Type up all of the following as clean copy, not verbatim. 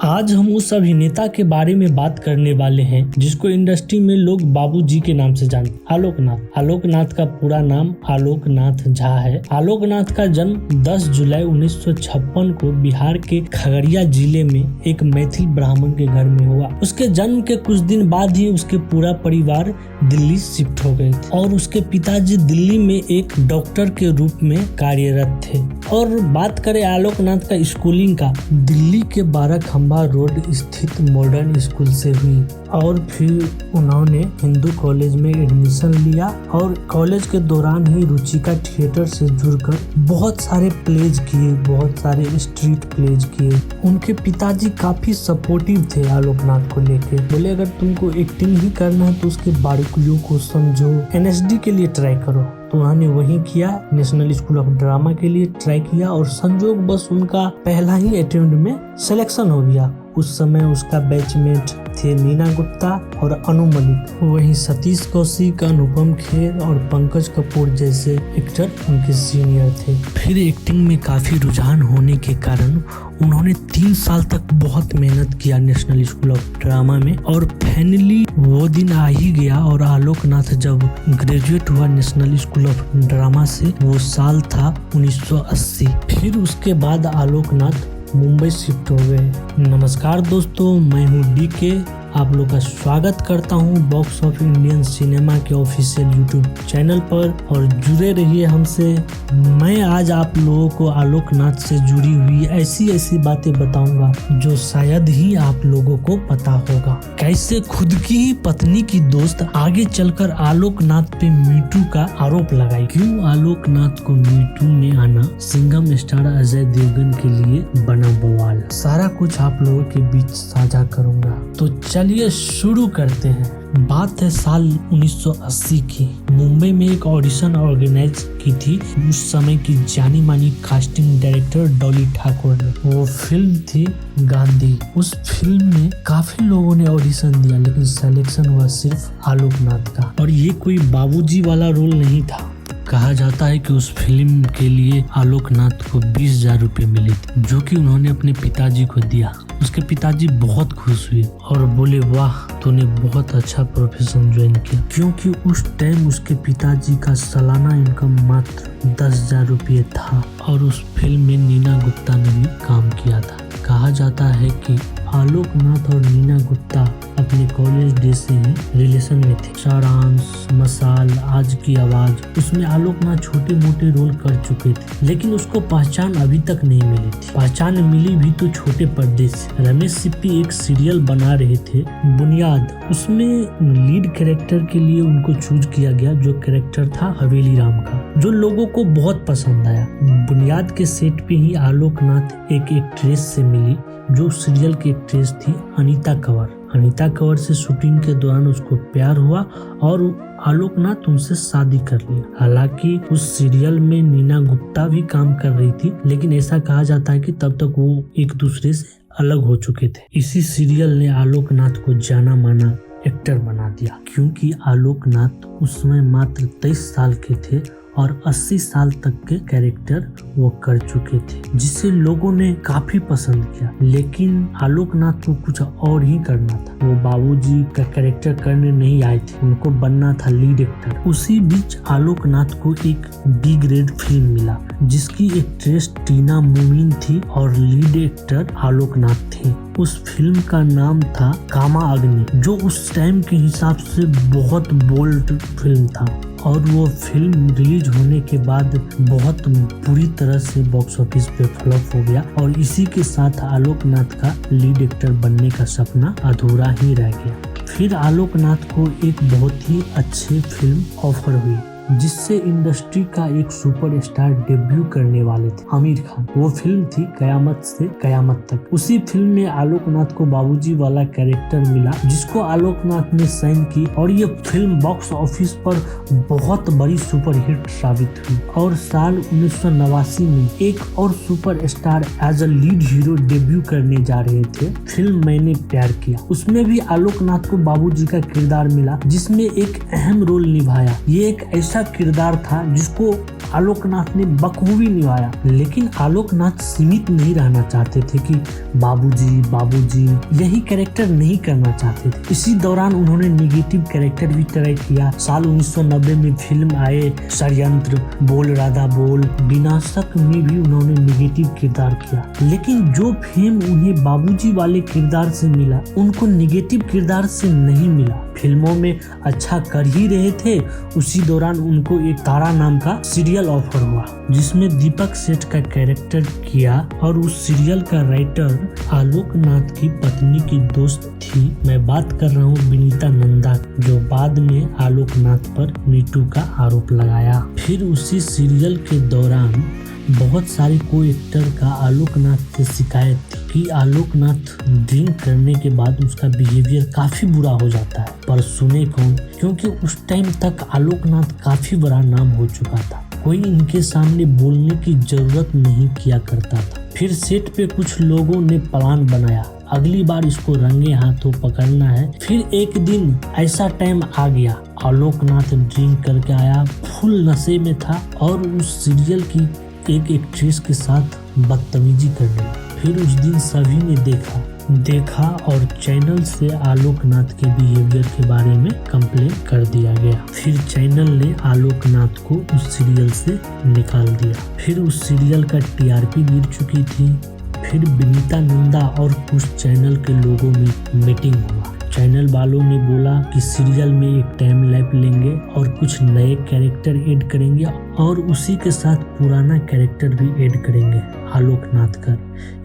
आज हम उस अभिनेता के बारे में बात करने वाले हैं जिसको इंडस्ट्री में लोग बाबूजी के नाम से जानते हैं। आलोकनाथ का पूरा नाम आलोकनाथ झा है। आलोकनाथ का जन्म 10 जुलाई 1956 को बिहार के खगड़िया जिले में एक मैथिल ब्राह्मण के घर में हुआ। उसके जन्म के कुछ दिन बाद ही उसके पूरा परिवार दिल्ली शिफ्ट हो गए थे और उसके पिताजी दिल्ली में एक डॉक्टर के रूप में कार्यरत थे। और बात करें आलोकनाथ का स्कूलिंग का, दिल्ली के 12 खंबा रोड स्थित मॉडर्न स्कूल से हुई और फिर उन्होंने हिंदू कॉलेज में एडमिशन लिया और कॉलेज के दौरान ही रुचिका थिएटर से जुड़कर बहुत सारे प्लेज किए, बहुत सारे स्ट्रीट प्लेज किए। उनके पिताजी काफी सपोर्टिव थे आलोकनाथ को लेके, बोले अगर तुमको एक्टिंग ही करना है तो उसके बारीकियों को समझो, NSD के लिए ट्राई करो। तो उन्होंने वही किया, नेशनल स्कूल ऑफ ड्रामा के लिए ट्राई किया और संजोग बस उनका पहला ही अटेम्प्ट में सिलेक्शन हो गया। उस समय उसका बैचमेट थे नीना गुप्ता और अनु मलिक, वहीं सतीश कौशिक, अनुपम खेर और पंकज कपूर जैसे एक्टर उनके सीनियर थे। फिर एक्टिंग में काफी रुझान होने के कारण उन्होंने 3 साल तक बहुत मेहनत किया नेशनल स्कूल ऑफ ड्रामा में और फाइनली वो दिन आ ही गया। और आलोकनाथ जब ग्रेजुएट हुआ नेशनल स्कूल ऑफ ड्रामा से, वो साल था 1980। फिर उसके बाद आलोकनाथ मुंबई शिफ्ट हो गए। नमस्कार दोस्तों, मैं हूँ DK, आप लोग का स्वागत करता हूँ बॉक्स ऑफ इंडियन सिनेमा के ऑफिशियल यूट्यूब चैनल पर और जुड़े रहिए हमसे। मैं आज आप लोगों को आलोकनाथ से जुड़ी हुई ऐसी बातें बताऊंगा जो शायद ही आप लोगों को पता होगा। कैसे खुद की ही पत्नी की दोस्त आगे चलकर आलोकनाथ पे मीटू का आरोप लगाई, क्यों आलोकनाथ को मीटू में आना सिंघम स्टार अजय देवगन के लिए बना बवाल, सारा कुछ आप लोगों के बीच साझा करूंगा। तो चलिए शुरू करते हैं। बात है साल 1980 की। मुंबई में एक ऑडिशन ऑर्गेनाइज की थी उस समय की जानी मानी कास्टिंग डायरेक्टर डॉली ठाकुर ने। वो फिल्म थी गांधी। उस फिल्म में काफी लोगों ने ऑडिशन दिया लेकिन सिलेक्शन हुआ सिर्फ आलोकनाथ का। और ये कोई बाबूजी वाला रोल नहीं था। कहा जाता है कि उस फिल्म के लिए आलोकनाथ को 20,000 रुपए मिले थे, जो कि उन्होंने अपने पिताजी को दिया। उसके पिताजी बहुत खुश हुए और बोले वाह, तूने बहुत अच्छा प्रोफेशन ज्वाइन किया, क्योंकि उस टाइम उसके पिताजी का सालाना इनकम मात्र 10,000 रुपये था। और उस फिल्म में नीना गुप्ता ने भी काम किया था। कहा जाता है कि आलोकनाथ और नीना गुप्ता अपने कॉलेज डे से ही रिलेशन में थे। सारांश, मसाल, आज की आवाज, उसमें आलोकनाथ छोटे मोटे रोल कर चुके थे लेकिन उसको पहचान अभी तक नहीं मिली थी। पहचान मिली भी तो छोटे पर्दे से। रमेश सिप्पी एक सीरियल बना रहे थे बुनियाद, उसमें लीड कैरेक्टर के लिए उनको चूज किया गया, जो कैरेक्टर था हवेली राम का, जो लोगों को बहुत पसंद आया। बुनियाद के सेट पे ही आलोकनाथ एक एक्ट्रेस से मिली जो सीरियल की एक्ट्रेस थी अनीता कंवर से शूटिंग के दौरान उसको प्यार हुआ और आलोकनाथ उनसे शादी कर लिया। हालांकि उस सीरियल में नीना गुप्ता भी काम कर रही थी लेकिन ऐसा कहा जाता है कि तब तक वो एक दूसरे से अलग हो चुके थे। इसी सीरियल ने आलोकनाथ को जाना माना एक्टर बना दिया, क्योंकि आलोकनाथ उस समय मात्र 23 साल के थे और 80 साल तक के कैरेक्टर वो कर चुके थे, जिसे लोगों ने काफी पसंद किया। लेकिन आलोकनाथ को कुछ और ही करना था। वो बाबूजी का कैरेक्टर करने नहीं आए थे, उनको बनना था लीड एक्टर। उसी बीच आलोकनाथ को एक B ग्रेड फिल्म मिला जिसकी एक्ट्रेस टीना मोमिन थी और लीड एक्टर आलोकनाथ थे। उस फिल्म का नाम था कामा अग्नि, जो उस टाइम के हिसाब से बहुत बोल्ड फिल्म था। और वो फिल्म रिलीज होने के बाद बहुत बुरी तरह से बॉक्स ऑफिस पे फ्लॉप हो गया और इसी के साथ आलोकनाथ का लीड एक्टर बनने का सपना अधूरा ही रह गया। फिर आलोकनाथ को एक बहुत ही अच्छी फिल्म ऑफर हुई जिससे इंडस्ट्री का एक सुपरस्टार डेब्यू करने वाले थे, आमिर खान। वो फिल्म थी कयामत से कयामत तक। उसी फिल्म में आलोकनाथ को बाबूजी वाला कैरेक्टर मिला जिसको आलोकनाथ ने साइन की और ये फिल्म बॉक्स ऑफिस पर बहुत बड़ी सुपरहिट साबित हुई। और साल 1989 में एक और superstar as a lead hero debut करने जा रहे थे, फिल्म मैंने प्यार किया। उसमें भी आलोकनाथ को बाबूजी का किरदार मिला जिसमें एक अहम रोल निभाया। ये एक ऐसा अच्छा किरदार था जिसको आलोकनाथ ने बखूबी निभाया। लेकिन आलोकनाथ सीमित नहीं रहना चाहते थे कि बाबूजी यही कैरेक्टर नहीं करना चाहते थे। इसी दौरान उन्होंने निगेटिव कैरेक्टर भी ट्राई किया। साल 1990 में फिल्म आए षड्यंत्र, बोल राधा बोल, विनाशक में भी उन्होंने निगेटिव किरदार किया। लेकिन जो फेम उन्हें बाबूजी वाले किरदार से मिला, उनको निगेटिव किरदार से नहीं मिला। फिल्मों में अच्छा कर ही रहे थे, उसी दौरान उनको एक तारा नाम का सीरियल ऑफर हुआ जिसमें दीपक सेठ का कैरेक्टर किया, और उस सीरियल का राइटर आलोकनाथ की पत्नी की दोस्त थी। मैं बात कर रहा हूँ विनीता नंदा, जो बाद में आलोकनाथ पर मीटू का आरोप लगाया। फिर उसी सीरियल के दौरान बहुत सारे को एक्टर का आलोकनाथ से शिकायत थी कि आलोकनाथ ड्रिंक करने के बाद उसका बिहेवियर काफी बुरा हो जाता है। पर सुने कौन, क्योंकि उस टाइम तक आलोकनाथ काफी बड़ा नाम हो चुका था, कोई इनके सामने बोलने की जरूरत नहीं किया करता था। फिर सेट पे कुछ लोगों ने प्लान बनाया, अगली बार इसको रंगे हाथों पकड़ना है। फिर एक दिन ऐसा टाइम आ गया, आलोकनाथ ड्रिंक करके आया, फुल नशे में था और उस सीरियल की एक एक्ट्रेस के साथ बदतमीजी करने लगा। फिर उस दिन सभी ने देखा और चैनल से आलोकनाथ के बिहेवियर के बारे में कंप्लेन कर दिया गया। फिर चैनल ने आलोकनाथ को उस सीरियल से निकाल दिया। फिर उस सीरियल का टीआरपी गिर चुकी थी। फिर विनीता नंदा और कुछ चैनल के लोगों में मीटिंग हुआ। चैनल वालों ने बोला कि सीरियल में एक टाइम लैप लेंगे और कुछ नए कैरेक्टर ऐड करेंगे और उसी के साथ पुराना कैरेक्टर भी ऐड करेंगे आलोकनाथ का।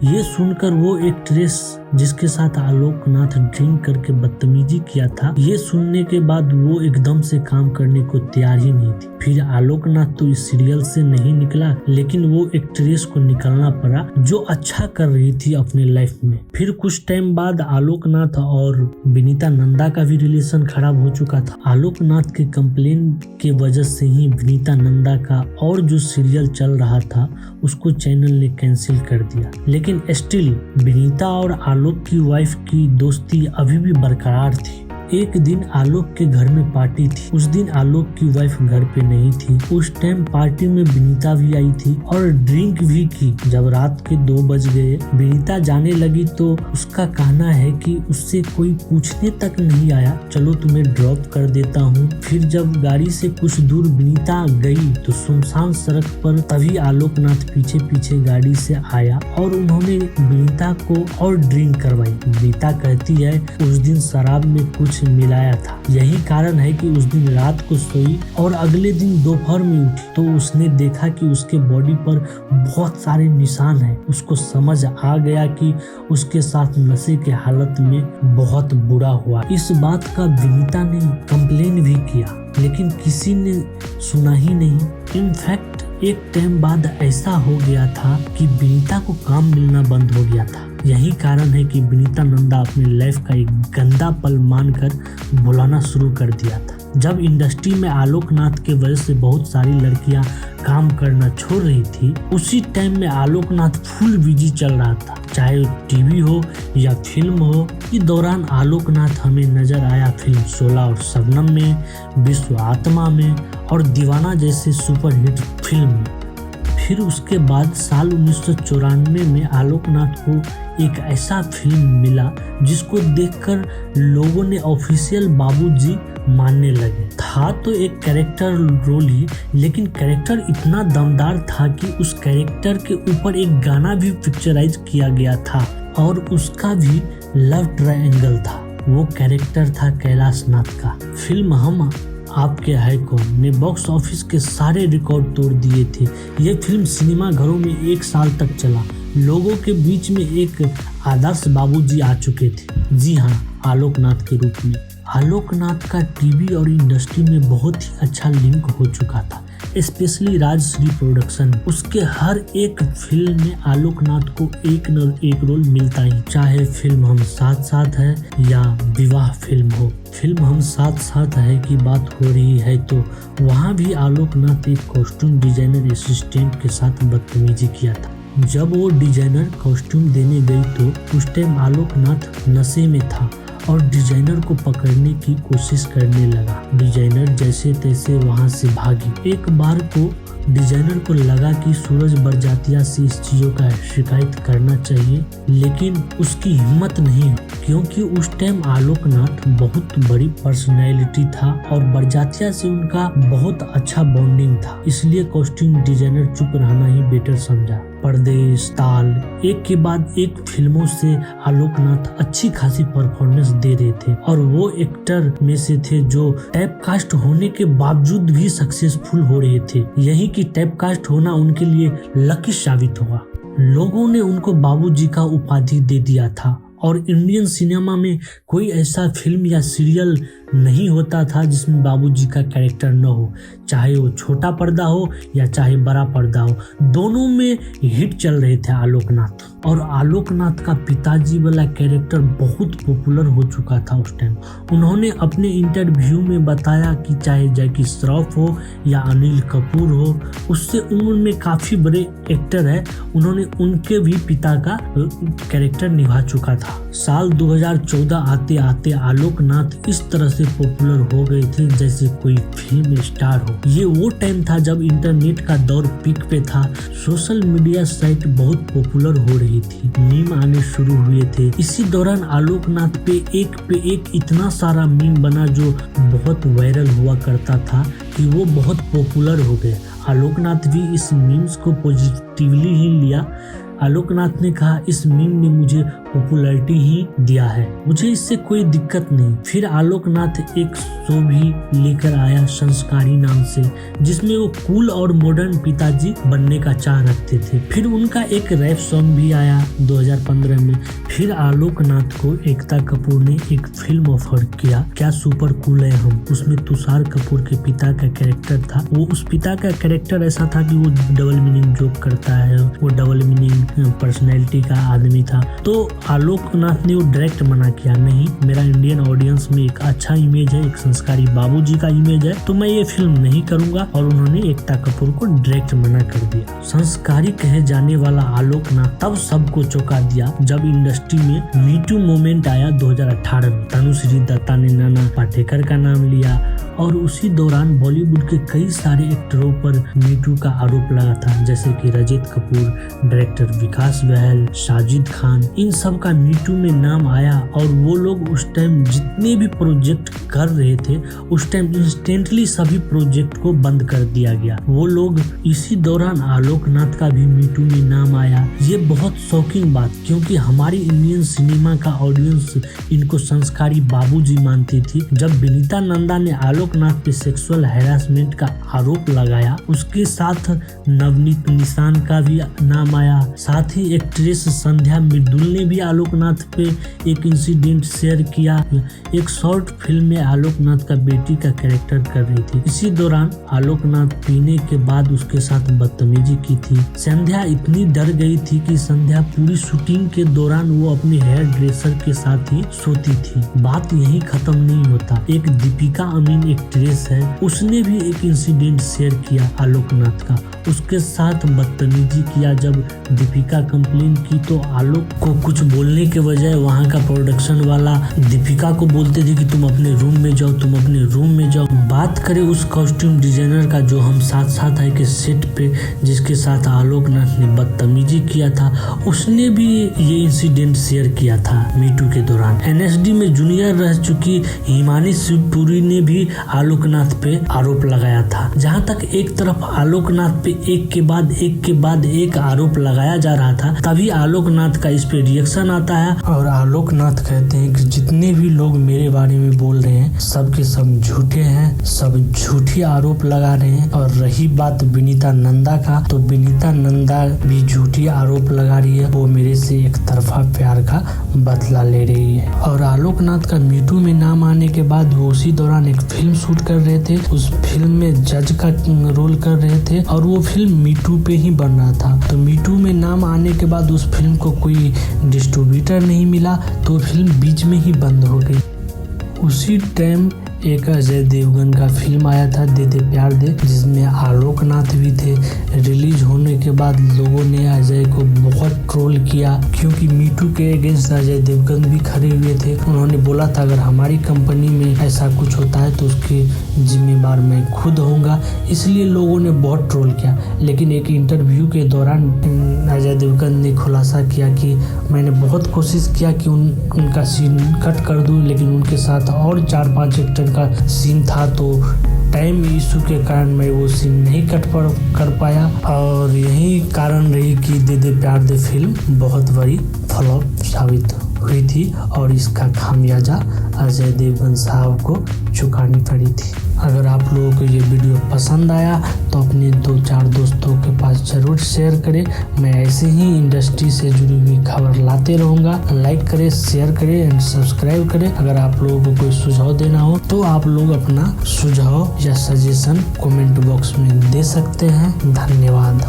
ये सुनकर वो एक्ट्रेस जिसके साथ आलोकनाथ ड्रिंक करके बदतमीजी किया था, ये सुनने के बाद वो एकदम से काम करने को तैयार ही नहीं थी। फिर आलोकनाथ तो इस सीरियल से नहीं निकला, लेकिन वो एक्ट्रेस को निकलना पड़ा जो अच्छा कर रही थी अपने लाइफ में। फिर कुछ टाइम बाद आलोकनाथ और विनीता नंदा का भी रिलेशन खराब हो चुका था। आलोकनाथ के कंप्लेन के वजह से ही विनीता नंदा का और जो सीरियल चल रहा था उसको चैनल ने कैंसिल कर दिया। लेकिन स्टिल विनीता और आलोक की वाइफ की दोस्ती अभी भी बरकरार थी। एक दिन आलोक के घर में पार्टी थी। उस दिन आलोक की वाइफ घर पे नहीं थी। उस टाइम पार्टी में विनीता भी आई थी और ड्रिंक भी की। जब रात के 2 बज गए, विनीता जाने लगी तो उसका कहना है कि उससे कोई पूछने तक नहीं आया, चलो तुम्हें ड्रॉप कर देता हूँ। फिर जब गाड़ी से कुछ दूर विनीता गई तो सुनसान सड़क पर तभी आलोकनाथ पीछे पीछे गाड़ी से आया और उन्होंने विनीता को और ड्रिंक करवाई। विनीता कहती है उस दिन शराब में कुछ मिलाया था, यही कारण है कि उस दिन रात को सोई और अगले दिन दोपहर में उठी तो उसने देखा कि उसके बॉडी पर बहुत सारे निशान हैं। उसको समझ आ गया कि उसके साथ नशे के हालत में बहुत बुरा हुआ। इस बात का विनीता ने कंप्लेन भी किया, लेकिन किसी ने सुना ही नहीं। इनफैक्ट एक टाइम बाद ऐसा हो गया था कि विनीता को काम मिलना बंद हो गया था। यही कारण है कि विनीता नंदा अपने लाइफ का एक गंदा पल मानकर बुलाना शुरू कर दिया था। जब इंडस्ट्री में आलोकनाथ के वजह से बहुत सारी लड़कियां काम करना छोड़ रही थी, उसी टाइम में आलोकनाथ फुल बिजी चल रहा था, चाहे टीवी हो या फिल्म हो। इस दौरान आलोकनाथ हमें नजर आया फिल्म 16 और शबनम में, विश्व आत्मा में और दीवाना जैसे सुपरहिट फिल्म में। फिर उसके बाद साल 1994 में आलोकनाथ को एक ऐसा फिल्म मिला जिसको देखकर लोगों ने ऑफिशियल बाबूजी मानने लगे। था तो एक कैरेक्टर रोल ही, लेकिन कैरेक्टर इतना दमदार था कि उस कैरेक्टर के ऊपर एक गाना भी पिक्चराइज किया गया था और उसका भी लव ट्रायंगल था। वो कैरेक्टर था कैलाश नाथ का। फिल्म हम आपके है कौन ने बॉक्स ऑफिस के सारे रिकॉर्ड तोड़ दिए थे। ये फिल्म सिनेमा घरों में 1 साल तक चला। लोगों के बीच में एक आदर्श बाबूजी आ चुके थे। जी हाँ, आलोकनाथ के रूप में। आलोकनाथ का टीवी और इंडस्ट्री में बहुत ही अच्छा लिंक हो चुका था, स्पेशली राजश्री प्रोडक्शन। उसके हर एक फिल्म में आलोकनाथ को एक न एक रोल मिलता ही, चाहे फिल्म हम साथ साथ है या विवाह फिल्म हो। फिल्म हम साथ साथ है की बात हो रही है तो वहाँ भी आलोकनाथ एक कॉस्ट्यूम डिजाइनर असिस्टेंट के साथ बदतमीजी किया था। जब वो डिजाइनर कॉस्ट्यूम देने गई तो उस टाइम आलोकनाथ नशे में था और डिजाइनर को पकड़ने की कोशिश करने लगा। डिजाइनर जैसे तैसे वहां से भागी। एक बार को डिजाइनर को लगा कि सूरज बरजातिया से इस चीजों का शिकायत करना चाहिए, लेकिन उसकी हिम्मत नहीं, क्योंकि उस टाइम आलोकनाथ बहुत बड़ी पर्सनैलिटी था और बरजातिया से उनका बहुत अच्छा बॉन्डिंग था। इसलिए कॉस्ट्यूम डिजाइनर चुप रहना ही बेटर समझा। परदेश, ताल, एक के बाद एक फिल्मों से आलोकनाथ अच्छी खासी परफॉर्मेंस दे रहे थे और वो एक्टर में से थे जो टाइपकास्ट होने के बावजूद भी सक्सेसफुल हो रहे थे। यही कि टाइपकास्ट होना उनके लिए लकी साबित हुआ। लोगों ने उनको बाबूजी का उपाधि दे दिया था और इंडियन सिनेमा में कोई ऐसा फिल्म या सीरियल नहीं होता था जिसमें बाबूजी का कैरेक्टर न हो, चाहे वो छोटा पर्दा हो या चाहे बड़ा पर्दा हो, दोनों में हिट चल रहे थे आलोकनाथ। और आलोकनाथ का पिताजी वाला कैरेक्टर बहुत पॉपुलर हो चुका था उस टाइम। उन्होंने अपने इंटरव्यू में बताया कि चाहे जैकी श्रॉफ हो या अनिल कपूर हो, उससे उम्र में काफी बड़े एक्टर है, उन्होंने उनके भी पिता का कैरेक्टर निभा चुका था। साल 2014 आते आते आलोकनाथ इस तरह से पॉपुलर हो गए थे जैसे कोई फिल्म स्टार हो। ये वो टाइम था जब इंटरनेट का दौर पीक पे था, सोशल मीडिया साइट बहुत पॉपुलर हो रही थी, मीम आने शुरू हुए थे। इसी दौरान आलोकनाथ पे एक इतना सारा मीम बना जो बहुत वायरल हुआ करता था कि वो बहुत पॉपुलर हो गए। आलोकनाथ भी इस मीम्स को पॉजिटिवली ही लिया। आलोकनाथ ने कहा, इस मीम ने मुझे पॉपुलैरिटी ही दिया है, मुझे इससे कोई दिक्कत नहीं। फिर आलोकनाथ एक शो भी लेकर आया संस्कारी नाम से, जिसमें वो कूल और मॉडर्न पिताजी बनने का चाह रखते थे। फिर उनका एक रैप सॉन्ग भी आया 2015 में। फिर आलोकनाथ को एकता कपूर ने एक फिल्म ऑफर किया, क्या सुपर कूल है हम। उसमें तुषार कपूर के पिता का कैरेक्टर था। वो उस पिता का कैरेक्टर ऐसा था कि वो डबल मीनिंग जोक करता है, वो डबल मीनिंग पर्सनैलिटी का आदमी था। तो आलोकनाथ ने वो डायरेक्ट मना किया, नहीं, मेरा इंडियन ऑडियंस में एक अच्छा इमेज है, एक संस्कारी बाबूजी का इमेज है, तो मैं ये फिल्म नहीं करूंगा। और उन्होंने एकता कपूर को डायरेक्ट मना कर दिया। संस्कारी कहे जाने वाला आलोकनाथ तब सबको चौंका दिया जब इंडस्ट्री में मीटू मोमेंट आया 2018 में। तनुश्री दत्ता ने नाना पाटेकर का नाम लिया और उसी दौरान बॉलीवुड के कई सारे एक्टरों पर मीटू का आरोप लगा था, जैसे कि रजित कपूर, डायरेक्टर विकास बहल, साजिद खान, इन सब का मीटू में नाम आया। और वो लोग उस टाइम जितने भी प्रोजेक्ट कर रहे थे, उस टाइम इंस्टेंटली सभी प्रोजेक्ट को बंद कर दिया गया। वो लोग इसी दौरान आलोकनाथ का भी मीटू में नाम आया। ये बहुत शॉकिंग बात, क्योंकि हमारी इंडियन सिनेमा का ऑडियंस इनको संस्कारी बाबूजी मानती थी। जब विनीता नंदा ने आलोकनाथ पे सेक्सुअल हैरासमेंट का आरोप लगाया, उसके साथ नवनीत निशान का भी नाम आया। साथ ही एक्ट्रेस संध्या मृदुल ने भी आलोकनाथ पे एक इंसिडेंट शेयर किया। एक शॉर्ट फिल्म में आलोकनाथ का बेटी का कैरेक्टर कर रही थी। इसी दौरान आलोकनाथ पीने के बाद उसके साथ बदतमीजी की थी। संध्या इतनी डर गई थी कि संध्या पूरी शूटिंग के दौरान वो अपने हेयर ड्रेसर के साथ ही सोती थी। बात यही खत्म नहीं होता, एक दीपिका अमीन एक्ट्रेस है, उसने भी एक इंसिडेंट शेयर किया आलोकनाथ का, उसके साथ बदतमीजी किया। जब दीपिका कंप्लेन की तो आलोक को कुछ बोलने के बजाय वहां का प्रोडक्शन वाला दीपिका को बोलते थे कि तुम अपने रूम में जाओ, तुम अपने रूम में जाओ। बात करें उस कॉस्ट्यूम डिजाइनर का जो हम साथ आए के सेट पे जिसके साथ आलोकनाथ ने बदतमीजी किया था, उसने भी ये इंसिडेंट शेयर किया था मीटू के दौरान। एनएसडी में जूनियर रह चुकी हिमानी शिवपुरी ने भी आलोकनाथ पे आरोप लगाया था। जहां तक एक तरफ आलोकनाथ पे एक के बाद एक आरोप लगाया जा रहा था, तभी आलोकनाथ का इस पे रिएक्शन आता है और आलोकनाथ कहते हैं कि जितने भी लोग मेरे बारे में बोल रहे हैं सब के सब झूठे हैं, सब झूठी आरोप लगा रहे हैं। और रही बात विनीता नंदा का, तो विनीता नंदा भी झूठी आरोप लगा रही है, वो मेरे से एक तरफा प्यार का बदला ले रही है। और आलोकनाथ का मीटू में नाम आने के बाद वो उसी दौरान एक फिल्म शूट कर रहे थे, उस फिल्म में जज का रोल कर रहे थे और वो फिल्म मीटू पे ही बन रहा था। तो मीटू में नाम आने के बाद उस फिल्म को कोई डिस्ट्रीब्यूटर नहीं मिला, तो फिल्म बीच में ही बंद हो गई। उसी टाइम एक अजय देवगन का फिल्म आया था दे दे प्यार दे, जिसमें आलोक नाथ भी थे। रिलीज होने के बाद लोगों ने अजय को बहुत ट्रोल किया, क्योंकि मीटू के अगेंस्ट अजय देवगन भी खड़े हुए थे। उन्होंने बोला था अगर हमारी कंपनी में ऐसा कुछ होता है तो उसकी जिम्मेदार मैं खुद होऊंगा, इसलिए लोगों ने बहुत ट्रोल किया। लेकिन एक इंटरव्यू के दौरान अजय देवगन ने खुलासा किया कि मैंने बहुत कोशिश किया कि उनका सीन कट कर दूं, लेकिन उनके साथ और 4-5 एक्टर का सीन था तो टाइम इशू के कारण मैं वो सीन नहीं कर पाया, और यही कारण रही कि दे दे प्यार दे फिल्म बहुत बड़ी फ्लॉप साबित हुई थी और इसका खामियाजा अजय देवगन साहब को चुकानी पड़ी थी। अगर आप लोगों को ये वीडियो पसंद आया तो अपने 2-4 दोस्तों के पास जरूर शेयर करें। मैं ऐसे ही इंडस्ट्री से जुड़ी हुई खबर लाते रहूँगा। लाइक करें, शेयर करें एंड सब्सक्राइब करें। अगर आप लोगों को कोई सुझाव देना हो तो आप लोग अपना सुझाव या सजेशन कमेंट बॉक्स में दे सकते हैं। धन्यवाद।